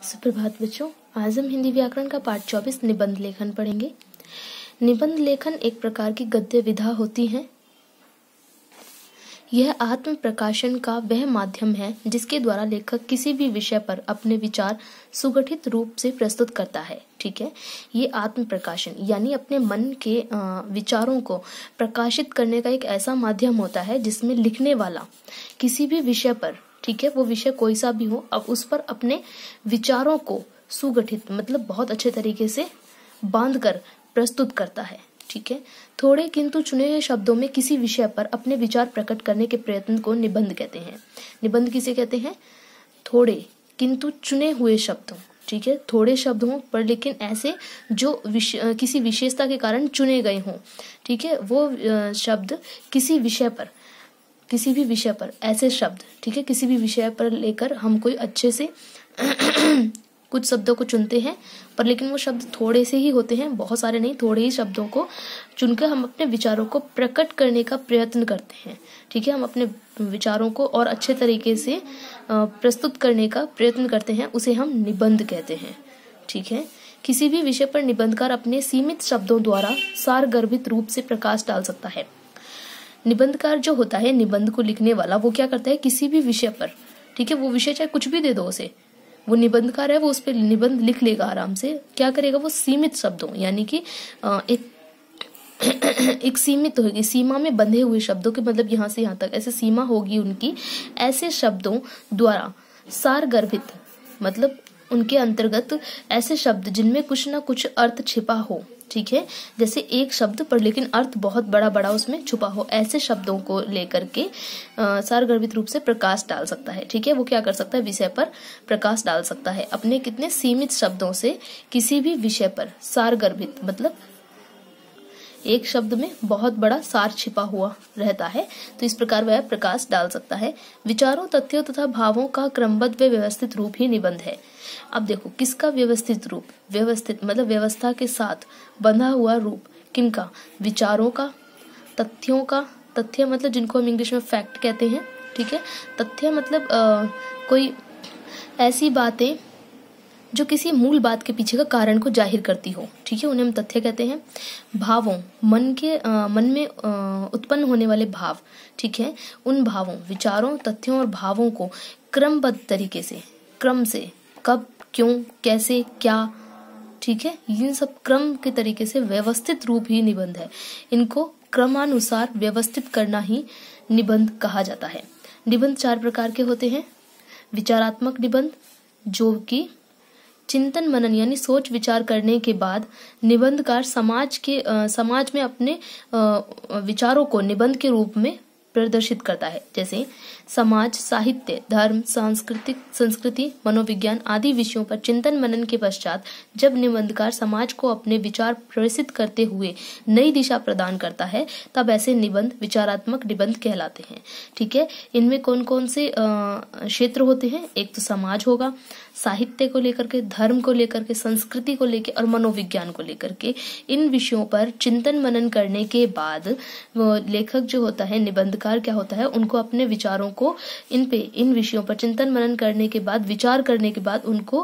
सुप्रभात बच्चों, आज हम हिंदी व्याकरण का पाठ 24 निबंध लेखन पढ़ेंगे। निबंध लेखन एक प्रकार की गद्य विधा होती है। यह आत्म प्रकाशन का वह माध्यम है जिसके द्वारा लेखक किसी भी विषय पर अपने विचार सुगठित रूप से प्रस्तुत करता है। ठीक है, ये आत्म प्रकाशन यानी अपने मन के विचारों को प्रकाशित करने का एक ऐसा माध्यम होता है जिसमें लिखने वाला किसी भी विषय पर, ठीक है, वो विषय कोई सा भी हो, अब उस पर अपने विचारों को सुगठित मतलब बहुत अच्छे तरीके से बांधकर प्रस्तुत करता है। ठीक है, थोड़े किंतु चुने हुए शब्दों में किसी विषय पर अपने विचार प्रकट करने के प्रयत्न को निबंध कहते हैं। निबंध किसे कहते हैं? थोड़े किंतु चुने हुए शब्दों, ठीक है, थोड़े शब्द हों पर लेकिन ऐसे जो किसी विशेषता के कारण चुने गए हों। ठीक है, वो शब्द किसी विषय पर, किसी भी विषय पर ऐसे शब्द, ठीक है, किसी भी विषय पर लेकर हम कोई अच्छे से कुछ शब्दों को चुनते हैं, पर लेकिन वो शब्द थोड़े से ही होते हैं, बहुत सारे नहीं, थोड़े ही शब्दों को चुनकर हम अपने विचारों को प्रकट करने का प्रयत्न करते हैं। ठीक है, हम अपने विचारों को और अच्छे तरीके से प्रस्तुत करने का प्रयत्न करते हैं, उसे हम निबंध कहते हैं। ठीक है, किसी भी विषय पर निबंधकार अपने सीमित शब्दों द्वारा सारगर्भित रूप से प्रकाश डाल सकता है। निबंधकार जो होता है, निबंध को लिखने वाला, वो क्या करता है, किसी भी विषय पर, ठीक है, वो विषय चाहे कुछ भी दे दो उसे, वो निबंधकार है, वो उस पर निबंध लिख लेगा आराम से। क्या करेगा, वो सीमित शब्दों यानी कि एक सीमित होगी, सीमा में बंधे हुए शब्दों के, मतलब यहाँ से यहाँ तक ऐसे सीमा होगी उनकी, ऐसे शब्दों द्वारा सारगर्भित मतलब उनके अंतर्गत ऐसे शब्द जिनमें कुछ ना कुछ अर्थ छिपा हो। ठीक है, जैसे एक शब्द पर लेकिन अर्थ बहुत बड़ा बड़ा उसमें छुपा हो, ऐसे शब्दों को लेकर के सारगर्भित रूप से प्रकाश डाल सकता है। ठीक है, वो क्या कर सकता है, विषय पर प्रकाश डाल सकता है अपने कितने सीमित शब्दों से किसी भी विषय पर। सारगर्भित मतलब एक शब्द में बहुत बड़ा सार छिपा हुआ रहता है, तो इस प्रकार वह प्रकाश डाल सकता है। विचारों, तथ्यों तथा भावों का क्रमबद्ध व व्यवस्थित रूप ही निबंध है। अब देखो, किसका व्यवस्थित रूप? व्यवस्थित मतलब व्यवस्था के साथ बंधा हुआ रूप। किनका? विचारों का, तथ्यों का, तथ्य मतलब जिनको हम इंग्लिश में फैक्ट कहते हैं। ठीक है, तथ्य मतलब कोई ऐसी बातें जो किसी मूल बात के पीछे का कारण को जाहिर करती हो। ठीक है, उन्हें हम तथ्य कहते हैं। भावों, मन में उत्पन्न होने वाले भाव, ठीक है, उन भावों, विचारों, तथ्यों और भावों को क्रमबद्ध तरीके से, क्रम से, कब, क्यों, कैसे, क्या, ठीक है, इन सब क्रम के तरीके से व्यवस्थित रूप ही निबंध है। इनको क्रमानुसार व्यवस्थित करना ही निबंध कहा जाता है। निबंध 4 प्रकार के होते हैं। विचारात्मक निबंध, जो कि चिंतन मनन यानी सोच विचार करने के बाद निबंधकार समाज में अपने विचारों को निबंध के रूप में प्रदर्शित करता है। जैसे समाज, साहित्य, धर्म, संस्कृति, मनोविज्ञान आदि विषयों पर चिंतन मनन के पश्चात जब निबंधकार समाज को अपने विचार प्रदर्शित करते हुए नई दिशा प्रदान करता है, तब ऐसे निबंध विचारात्मक निबंध कहलाते हैं। ठीक है, इनमें कौन कौन से क्षेत्र होते हैं? एक तो समाज होगा, साहित्य को लेकर के, धर्म को लेकर के, संस्कृति को लेकर और मनोविज्ञान को लेकर के। इन विषयों पर चिंतन मनन करने के बाद वो लेखक जो होता है, निबंधकार क्या होता है, उनको अपने विचारों को इन विषयों पर चिंतन मनन करने के बाद, विचार करने के बाद उनको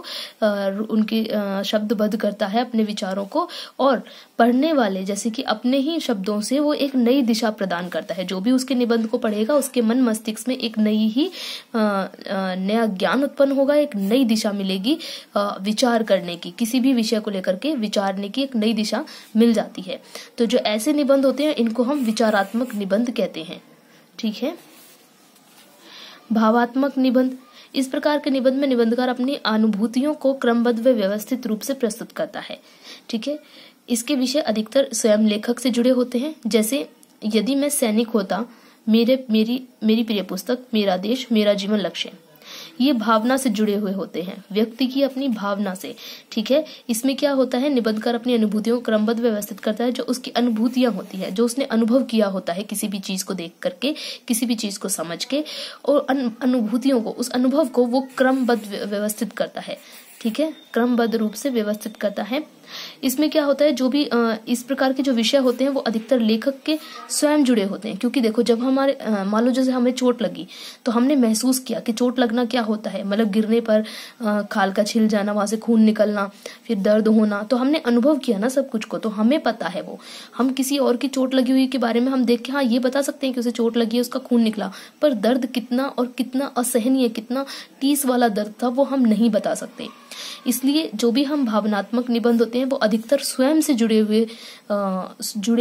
उनकी शब्दबद्ध करता है अपने विचारों को, और पढ़ने वाले जैसे कि अपने ही शब्दों से वो एक नई दिशा प्रदान करता है। जो भी उसके निबंध को पढ़ेगा उसके मन मस्तिष्क में एक नई ही नया ज्ञान उत्पन्न होगा, एक नई दिशा मिलेगी विचार करने की, किसी भी विषय को लेकर के विचारने की एक नई दिशा मिल जाती है। तो जो ऐसे निबंध होते हैं इनको हम विचारात्मक निबंध कहते हैं। ठीक है, भावात्मक निबंध, इस प्रकार के निबंध में निबंधकार अपनी अनुभूतियों को क्रमबद्ध व व्यवस्थित रूप से प्रस्तुत करता है। ठीक है, इसके विषय अधिकतर स्वयं लेखक से जुड़े होते हैं। जैसे यदि मैं सैनिक होता, मेरी प्रिय पुस्तक, मेरा देश, मेरा जीवन लक्ष्य, ये भावना से जुड़े हुए होते हैं, व्यक्ति की अपनी भावना से। ठीक है, इसमें क्या होता है, निबंधकार अपनी अनुभूतियों को क्रमबद्ध व्यवस्थित करता है, जो उसकी अनुभूतियां होती है, जो उसने अनुभव किया होता है किसी भी चीज को देख करके, किसी भी चीज को समझ के, और अनुभूतियों को, उस अनुभव को वो क्रमबद्ध व्यवस्थित करता है। ठीक है, क्रमबद्ध रूप से व्यवस्थित करता है। इसमें क्या होता है, जो भी इस प्रकार के जो विषय होते हैं वो अधिकतर लेखक के स्वयं जुड़े होते हैं। क्योंकि देखो, जब हमारे मान लो जैसे हमें चोट लगी तो हमने महसूस किया कि चोट लगना क्या होता है, मतलब गिरने पर खाल का छिल जाना, वहां से खून निकलना, फिर दर्द होना, तो हमने अनुभव किया ना सब कुछ को, तो हमें पता है वो। हम किसी और की चोट लगी हुई के बारे में हम देख के हाँ ये बता सकते हैं कि उसे चोट लगी है, उसका खून निकला, पर दर्द कितना और कितना असहनीय, कितना टीस वाला दर्द था वो हम नहीं बता सकते। इसलिए जो भी हम भावनात्मक निबंध होते हैं वो अधिकतर स्वयं से जुड़े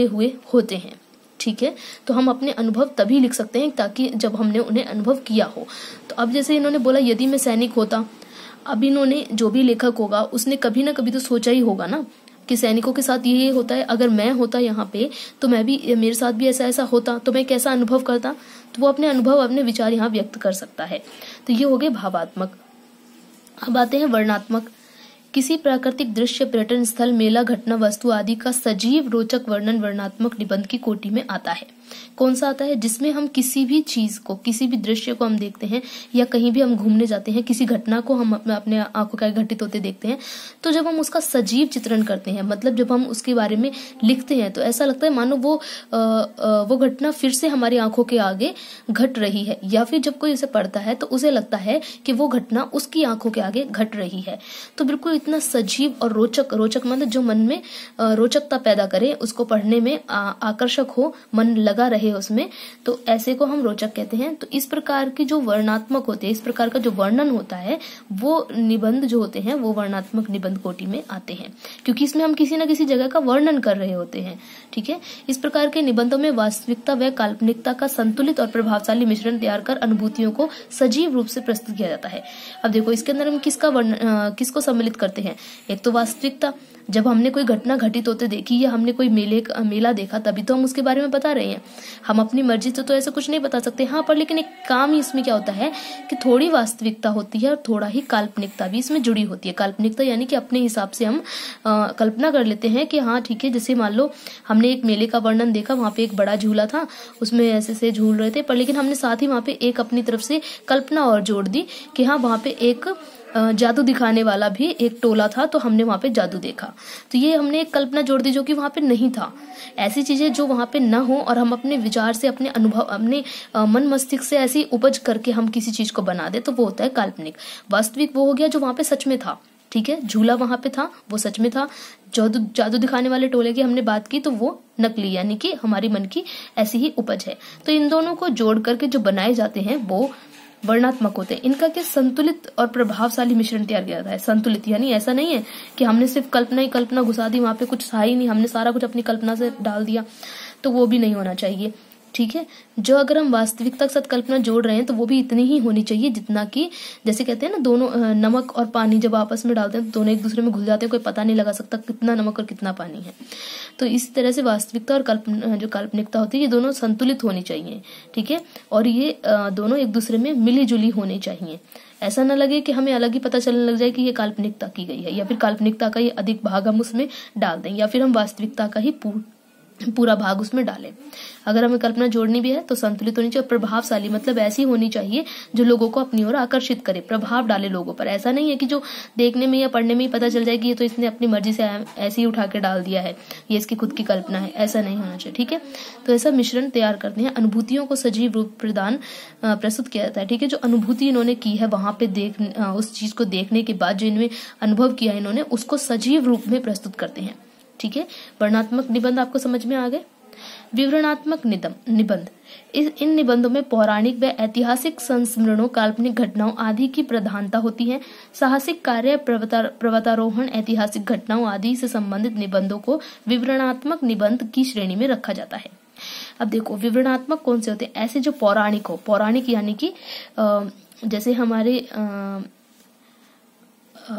हुए होते हैं। ठीक है, तो हम अपने अनुभव तभी लिख सकते हैं ताकि जब हमने उन्हें अनुभव किया हो। तो अब जैसे इन्होंने बोला यदि मैं सैनिक होता, अब इन्होंने, जो भी लेखक होगा उसने कभी ना कभी तो सोचा ही होगा ना कि सैनिकों के साथ ये होता है, अगर मैं होता यहाँ पे तो मैं भी, मेरे साथ भी ऐसा ऐसा होता तो मैं कैसा अनुभव करता। तो वो अपने अनुभव, अपने विचार यहाँ व्यक्त कर सकता है। तो ये हो गए भावात्मक। अब आते हैं वर्णनात्मक। किसी प्राकृतिक दृश्य, पर्यटन स्थल, मेला, घटना, वस्तु आदि का सजीव रोचक वर्णन वर्णनात्मक निबंध की कोटि में आता है। कौन सा आता है? जिसमें हम किसी भी चीज को, किसी भी दृश्य को हम देखते हैं, या कहीं भी हम घूमने जाते हैं, किसी घटना को हम अपने आंखों के आगे घटित होते देखते हैं, तो जब हम उसका सजीव चित्रण करते हैं, मतलब जब हम उसके बारे में लिखते हैं, तो ऐसा लगता है मानो वो घटना फिर से हमारी आंखों के आगे घट रही है। या फिर जब कोई उसे पढ़ता है तो उसे लगता है कि वो घटना उसकी आंखों के आगे घट रही है। तो बिल्कुल इतना सजीव और रोचक मतलब जो मन में रोचकता पैदा करे, उसको पढ़ने में आकर्षक हो, मन लगा रहे उसमें, तो ऐसे को हम रोचक कहते हैं। तो इस प्रकार की जो वर्णनात्मक होते हैं, इस प्रकार का जो वर्णन होता है, वो निबंध जो होते हैं वो वर्णनात्मक निबंध कोटि में आते हैं, क्योंकि इसमें हम किसी न किसी जगह का वर्णन कर रहे होते हैं। ठीक है, इस प्रकार के निबंधों में वास्तविकता व काल्पनिकता का संतुलित और प्रभावशाली मिश्रण तैयार कर अनुभूतियों को सजीव रूप से प्रस्तुत किया जाता है। अब देखो, इसके अंदर हम किसको सम्मिलित करते हैं? एक तो वास्तविकता, जब हमने कोई घटना घटित होते देखी या हमने कोई मेला देखा, तभी तो हम उसके बारे में बता रहे हैं। हम अपनी मर्जी से तो ऐसा कुछ नहीं बता सकते, हाँ, पर लेकिन एक काम इसमें क्या होता है कि थोड़ी वास्तविकता होती है और थोड़ा ही काल्पनिकता भी इसमें जुड़ी होती है। काल्पनिकता यानी कि अपने हिसाब से हम कल्पना कर लेते हैं कि हाँ ठीक है, जैसे मान लो हमने एक मेले का वर्णन देखा, वहां पे एक बड़ा झूला था, उसमें ऐसे से झूल रहे थे, पर लेकिन हमने साथ ही वहां पे एक अपनी तरफ से कल्पना और जोड़ दी कि हाँ वहां पे एक जादू दिखाने वाला भी एक टोला था, तो हमने वहां पे जादू देखा। तो ये हमने एक कल्पना जोड़ दी जो कि वहां पे नहीं था। ऐसी चीजें जो वहां पे न हो और हम अपने विचार से, अपने अनुभव, अपने मन मस्तिष्क से ऐसी उपज करके हम किसी चीज को बना दे, तो वो होता है काल्पनिक। वास्तविक वो हो गया जो वहां पे सच में था। ठीक है, झूला वहां पे था, वो सच में था। जादू दिखाने वाले टोले की हमने बात की, तो वो नकली, यानी कि हमारी मन की ऐसी ही उपज है। तो इन दोनों को जोड़ करके जो बनाए जाते हैं वो वर्णात्मक होते हैं। इनका क्या संतुलित और प्रभावशाली मिश्रण तैयार किया जाता है। संतुलित यानी ऐसा नहीं है कि हमने सिर्फ कल्पना ही कल्पना घुसा दी, वहां पे कुछ था ही नहीं, हमने सारा कुछ अपनी कल्पना से डाल दिया, तो वो भी नहीं होना चाहिए। ठीक है, जो अगर हम वास्तविकता के साथ कल्पना जोड़ रहे हैं तो वो भी इतनी ही होनी चाहिए जितना कि, जैसे कहते हैं ना, दोनों नमक और पानी जब आपस में डालते हैं तो दोनों एक दूसरे में घुल जाते हैं, कोई पता नहीं लगा सकता कितना नमक और कितना पानी है। तो इस तरह से वास्तविकता और जो काल्पनिकता होती है, ये दोनों संतुलित होनी चाहिए। ठीक है, और ये दोनों एक दूसरे में मिली जुली होनी चाहिए। ऐसा न लगे कि हमें अलग ही पता चलने लग जाए कि ये काल्पनिकता की गई है, या फिर काल्पनिकता का ये अधिक भाग हम उसमें डाल दें, या फिर हम वास्तविकता का ही पूरा भाग उसमें डालें। अगर हमें कल्पना जोड़नी भी है तो संतुलित होनी चाहिए, प्रभावशाली मतलब ऐसी होनी चाहिए जो लोगों को अपनी ओर आकर्षित करे, प्रभाव डाले लोगों पर। ऐसा नहीं है कि जो देखने में या पढ़ने में ही पता चल जाए कि ये तो इसने अपनी मर्जी से ऐसे ही उठा के डाल दिया है, ये इसकी खुद की कल्पना है, ऐसा नहीं होना चाहिए। ठीक है, तो ऐसा मिश्रण तैयार करते हैं। अनुभूतियों को सजीव रूप प्रस्तुत किया जाता है। ठीक है, जो अनुभूति इन्होंने की है वहां पे उस चीज को देखने के बाद जो इनमें अनुभव किया है इन्होंने, उसको सजीव रूप में प्रस्तुत करते हैं। ठीक है, वर्णनात्मक निबंध आपको समझ में आ गए। विवरणात्मक निबंध, इन निबंधों में पौराणिक व ऐतिहासिक संस्मरणों, काल्पनिक घटनाओं आदि की प्रधानता होती है। साहसिक कार्य, पर्वतारोहण, ऐतिहासिक घटनाओं आदि से संबंधित निबंधों को विवरणात्मक निबंध की श्रेणी में रखा जाता है। अब देखो, विवरणात्मक कौन से होते हैं? ऐसे जो पौराणिक हो, पौराणिक यानी कि जैसे हमारे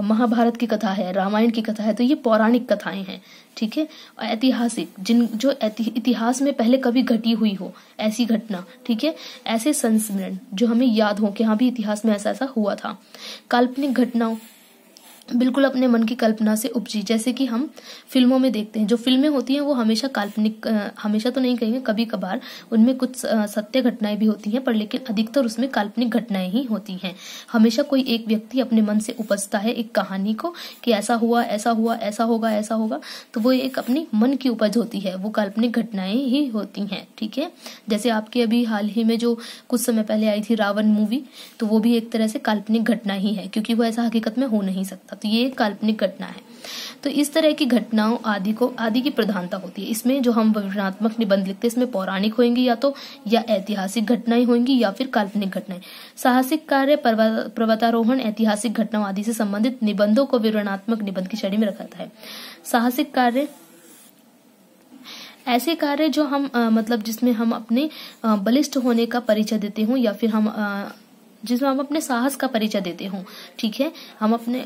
महाभारत की कथा है, रामायण की कथा है, तो ये पौराणिक कथाएं हैं। ठीक है, और ऐतिहासिक, जो इतिहास में पहले कभी घटी हुई हो ऐसी घटना। ठीक है, ऐसे संस्मरण जो हमें याद हो कि हाँ भी इतिहास में ऐसा ऐसा हुआ था। काल्पनिक घटनाओं, बिल्कुल अपने मन की कल्पना से उपजी। जैसे कि हम फिल्मों में देखते हैं, जो फिल्में होती हैं वो हमेशा काल्पनिक, हमेशा तो नहीं कहेंगे, कभी कभार उनमें कुछ सत्य घटनाएं भी होती हैं, पर लेकिन अधिकतर उसमें काल्पनिक घटनाएं ही होती हैं। हमेशा कोई एक व्यक्ति अपने मन से उपजता है एक कहानी को कि ऐसा हुआ, ऐसा हुआ, ऐसा होगा, ऐसा होगा, तो वो एक अपनी मन की उपज होती है, वो काल्पनिक घटनाएं ही होती हैं। ठीक है, जैसे आपके अभी हाल ही में जो कुछ समय पहले आई थी रावण मूवी, तो वो भी एक तरह से काल्पनिक घटना ही है, क्योंकि वो ऐसा हकीकत में हो नहीं सकता, तो ये एक काल्पनिक घटना है। तो इस तरह की घटनाओं आदि की प्रधानता होती है। इसमें जो हम विवरणात्मक निबंध लिखते हैं, इसमें पौराणिक होंगी या ऐतिहासिक घटनाएं होंगी या फिर काल्पनिक घटनाएं। साहसिक कार्य, पर्वतारोहण, ऐतिहासिक घटनाओं आदि से संबंधित निबंधों को विवरणात्मक निबंध की श्रेणी में रखा जाता है। साहसिक कार्य ऐसे कार्य जो हम मतलब जिसमें हम अपने बलिष्ठ होने का परिचय देते हों, या फिर हम जिसमें हम अपने साहस का परिचय देते हों। ठीक है, हम अपने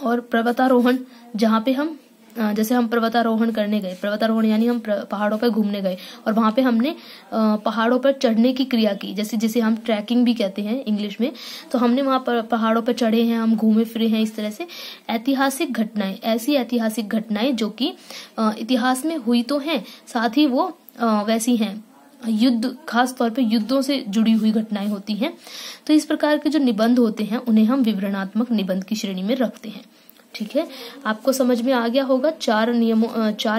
और पर्वतारोहण, जहाँ पे हम जैसे हम पर्वतारोहण करने गए, पर्वतारोहण यानी हम पहाड़ों पर घूमने गए और वहां पे हमने पहाड़ों पर चढ़ने की क्रिया की, जैसे जिसे हम ट्रैकिंग भी कहते हैं इंग्लिश में, तो हमने वहां पर पहाड़ों पर चढ़े हैं, हम घूमे फिरे हैं। इस तरह से ऐतिहासिक घटनाएं, ऐसी ऐतिहासिक घटनाएं जो कि इतिहास में हुई तो हैं, साथ ही वो वैसी हैं, युद्ध, खास तौर पे युद्धों से जुड़ी हुई घटनाएं होती हैं। तो इस प्रकार के जो निबंध होते हैं उन्हें हम विवरणात्मक निबंध की श्रेणी में रखते हैं। ठीक है, आपको समझ में आ गया होगा। 4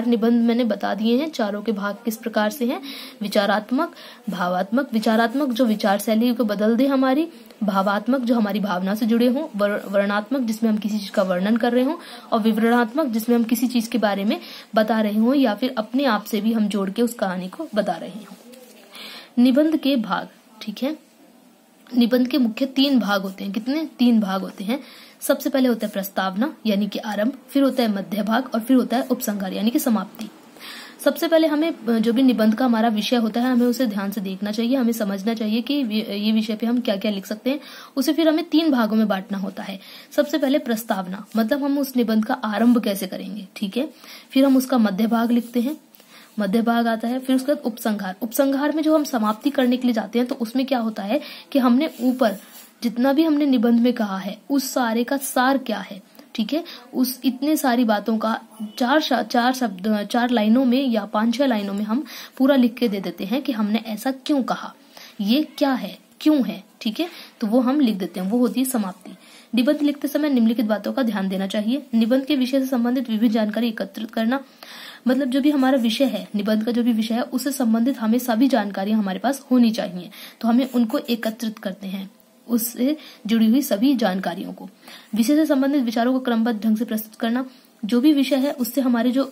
निबंध मैंने बता दिए हैं। चारों के भाग किस प्रकार से हैं? विचारात्मक, भावात्मक, विचारात्मक जो विचार शैली को बदल दे हमारी, भावात्मक जो हमारी भावना से जुड़े हों, वर्णनात्मक जिसमें हम किसी चीज का वर्णन कर रहे हों, और विवरणात्मक जिसमें हम किसी चीज के बारे में बता रहे हों या फिर अपने आप से भी हम जोड़ के उस कहानी को बता रहे हों। निबंध के भाग, ठीक है, निबंध के मुख्य 3 भाग होते हैं। कितने? 3 भाग होते हैं। सबसे पहले होता है प्रस्तावना यानी कि आरंभ, फिर होता है मध्य भाग और फिर होता है उपसंहार यानी कि समाप्ति। सबसे पहले हमें जो भी निबंध का हमारा विषय होता है हमें उसे ध्यान से देखना चाहिए, हमें समझना चाहिए कि ये विषय पे हम क्या क्या लिख सकते हैं। उसे फिर हमें 3 भागों में बांटना होता है। सबसे पहले प्रस्तावना, मतलब हम उस निबंध का आरंभ कैसे करेंगे। ठीक है, फिर हम उसका मध्य भाग लिखते हैं, मध्य भाग आता है, फिर उसके बाद उपसंहार। उपसंहार में जो हम समाप्ति करने के लिए जाते हैं तो उसमें क्या होता है कि हमने ऊपर जितना भी हमने निबंध में कहा है उस सारे का सार क्या है। ठीक है, उस इतने सारी बातों का 4 लाइनों में या 5-6 लाइनों में हम पूरा लिख के दे देते हैं कि हमने ऐसा क्यों कहा, ये क्या है, क्यों है। ठीक है, तो वो हम लिख देते हैं, वो होती है समाप्ति। निबंध लिखते समय निम्नलिखित बातों का ध्यान देना चाहिए। निबंध के विषय से संबंधित विभिन्न जानकारी एकत्रित करना, मतलब जो भी हमारा विषय है, निबंध का जो भी विषय है उससे संबंधित हमें सभी जानकारियां हमारे पास होनी चाहिए, तो हमें उनको एकत्रित करते हैं, उससे जुड़ी हुई सभी जानकारियों को। विषय से संबंधित विचारों को क्रमबद्ध ढंग से प्रस्तुत करना, जो भी विषय है उससे हमारे जो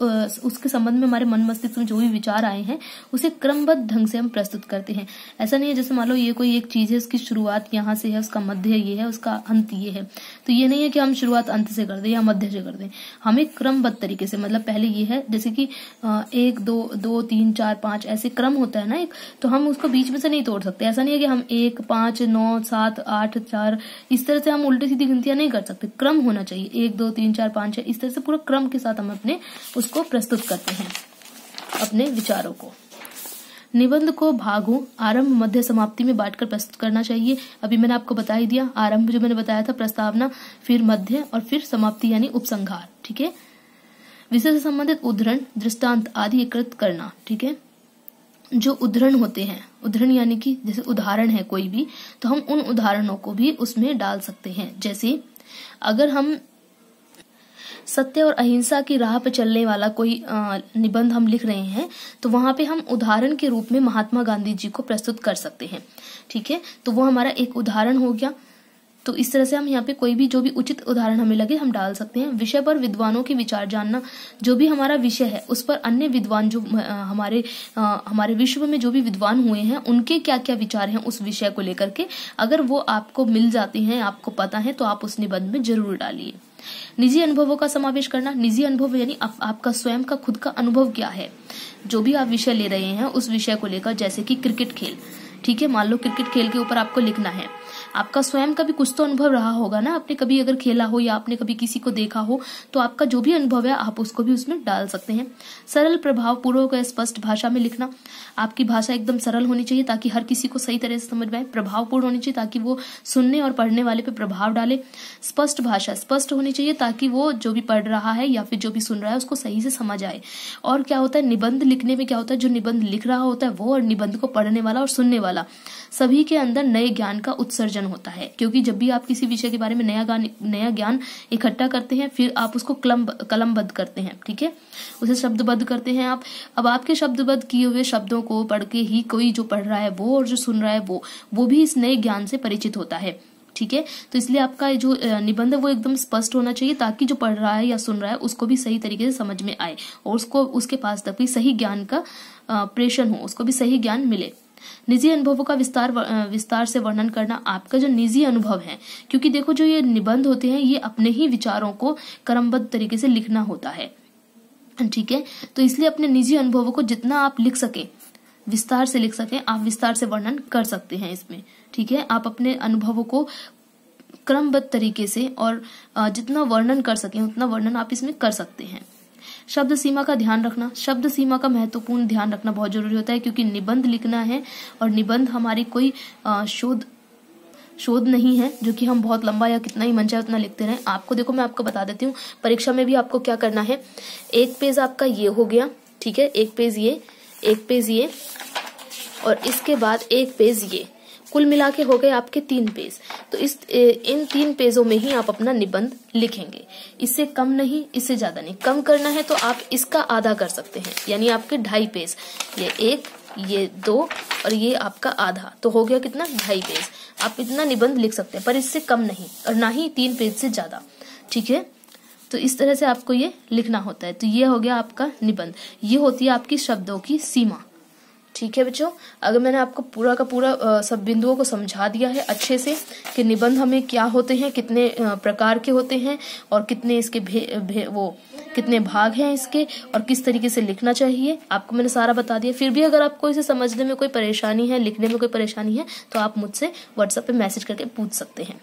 उसके संबंध में हमारे मन मस्तिष्क में जो भी विचार आए हैं उसे क्रमबद्ध ढंग से हम प्रस्तुत करते हैं। ऐसा नहीं है जैसे मान लो ये कोई एक चीज है, उसकी शुरुआत यहाँ से है, उसका मध्य ये है, उसका अंत ये है, तो ये नहीं है कि हम शुरुआत अंत से कर दें या मध्य से कर दें। हमें क्रमबद्ध तरीके से, मतलब पहले ये है, जैसे कि 1 2 3 4 5 ऐसे क्रम होता है ना एक, तो हम उसको बीच में से नहीं तोड़ सकते। ऐसा नहीं है कि हम 1 5 9 7 8 4 इस तरह से हम उल्टी सीधी गिनतियां नहीं कर सकते। क्रम होना चाहिए 1 2 3 4 5 6 इस तरह से पूरा क्रम के साथ हम अपने उसको प्रस्तुत करते हैं, अपने विचारों को। निबंध को भागों आरंभ, मध्य, समाप्ति में बांटकर प्रस्तुत करना चाहिए। अभी मैंने आपको बता ही दिया, आरंभ जो मैंने बताया था प्रस्तावना, फिर मध्य और फिर समाप्ति यानी उपसंहार। ठीक है, विषय से संबंधित उद्धरण, दृष्टांत आदि एकत्रित करना। ठीक है, जो उद्धरण होते हैं, उद्धरण यानी कि जैसे उदाहरण है कोई भी, तो हम उन उदाहरणों को भी उसमें डाल सकते हैं। जैसे अगर हम सत्य और अहिंसा की राह पर चलने वाला कोई निबंध हम लिख रहे हैं तो वहां पे हम उदाहरण के रूप में महात्मा गांधी जी को प्रस्तुत कर सकते हैं। ठीक है, तो वो हमारा एक उदाहरण हो गया। तो इस तरह से हम यहाँ पे कोई भी जो भी उचित उदाहरण हमें लगे हम डाल सकते हैं। विषय पर विद्वानों के विचार जानना, जो भी हमारा विषय है उस पर अन्य विद्वान जो हमारे विश्व में जो भी विद्वान हुए हैं उनके क्या क्या विचार हैं उस विषय को लेकर के, अगर वो आपको मिल जाते हैं, आपको पता है, तो आप उस निबंध में जरूर डालिए। निजी अनुभवों का समावेश करना, निजी अनुभव यानी आपका स्वयं का खुद का अनुभव क्या है, जो भी आप विषय ले रहे हैं उस विषय को लेकर। जैसे कि क्रिकेट खेल, ठीक है, मान लो क्रिकेट खेल के ऊपर आपको लिखना है, आपका स्वयं का भी कुछ तो अनुभव रहा होगा ना, आपने कभी अगर खेला हो या आपने कभी किसी को देखा हो, तो आपका जो भी अनुभव है आप उसको भी उसमें डाल सकते हैं। सरल, प्रभाव पूर्वक, स्पष्ट भाषा में लिखना। आपकी भाषा एकदम सरल होनी चाहिए ताकि हर किसी को सही तरह से समझ में आए। प्रभावपूर्ण होनी चाहिए ताकि वो सुनने और पढ़ने वाले पे प्रभाव डाले। स्पष्ट भाषा, स्पष्ट होनी चाहिए ताकि वो जो भी पढ़ रहा है या फिर जो भी सुन रहा है उसको सही से समझ आए। और क्या होता है, निबंध लिखने में क्या होता है, जो निबंध लिख रहा होता है वो और निबंध को पढ़ने वाला और सुनने वाला सभी के अंदर नए ज्ञान का उत्सर्जन होता है। क्योंकि जब भी आप किसी विषय के बारे में नया ज्ञान इकट्ठा करते हैं, फिर आप उसको कलमबद्ध करते हैं, ठीक है, उसे शब्दबद्ध करते हैं आप। अब आपके शब्दबद्ध किए हुए शब्दों को पढ़ के ही कोई जो पढ़ रहा है वो और जो सुन रहा है वो भी इस नए ज्ञान से परिचित होता है, ठीक है। तो इसलिए आपका जो निबंध है वो एकदम स्पष्ट होना चाहिए ताकि जो पढ़ रहा है या सुन रहा है उसको भी सही तरीके से समझ में आए और उसके पास तक भी सही ज्ञान का प्रेषण हो, उसको भी सही ज्ञान मिले। निजी अनुभवों का विस्तार से वर्णन करना। आपका जो निजी अनुभव है, क्योंकि देखो जो ये निबंध होते हैं ये अपने ही विचारों को क्रमबद्ध तरीके से लिखना होता है, ठीक है। तो इसलिए अपने निजी अनुभवों को जितना आप लिख सके, विस्तार से लिख सके, आप विस्तार से वर्णन कर सकते हैं इसमें, ठीक है। आप अपने अनुभवों को क्रमबद्ध तरीके से और जितना वर्णन कर सकें उतना वर्णन आप इसमें कर सकते हैं। शब्द सीमा का ध्यान रखना। शब्द सीमा का महत्वपूर्ण ध्यान रखना बहुत जरूरी होता है, क्योंकि निबंध लिखना है और निबंध हमारी कोई शोध नहीं है जो कि हम बहुत लंबा या कितना ही मन चाहे उतना लिखते रहें। आपको देखो मैं आपको बता देती हूँ, परीक्षा में भी आपको क्या करना है, एक पेज आपका ये हो गया, ठीक है, एक पेज ये और इसके बाद एक पेज ये, कुल मिला के हो गए आपके 3 पेज। तो इन 3 पेजों में ही आप अपना निबंध लिखेंगे, इससे कम नहीं, इससे ज्यादा नहीं। कम करना है तो आप इसका आधा कर सकते हैं, यानी आपके 2.5 पेज, ये 1, ये 2 और ये आपका आधा, तो हो गया कितना, 2.5 पेज। आप इतना निबंध लिख सकते हैं पर इससे कम नहीं और ना ही 3 पेज से ज्यादा, ठीक है। तो इस तरह से आपको ये लिखना होता है। तो ये हो गया आपका निबंध, ये होती है आपकी शब्दों की सीमा, ठीक है बच्चों। अगर मैंने आपको पूरा का पूरा सब बिंदुओं को समझा दिया है अच्छे से कि निबंध हमें क्या होते हैं, कितने प्रकार के होते हैं और कितने इसके कितने भाग हैं इसके और किस तरीके से लिखना चाहिए, आपको मैंने सारा बता दिया। फिर भी अगर आपको इसे समझने में कोई परेशानी है, लिखने में कोई परेशानी है, तो आप मुझसे व्हाट्सएप पे मैसेज करके पूछ सकते हैं।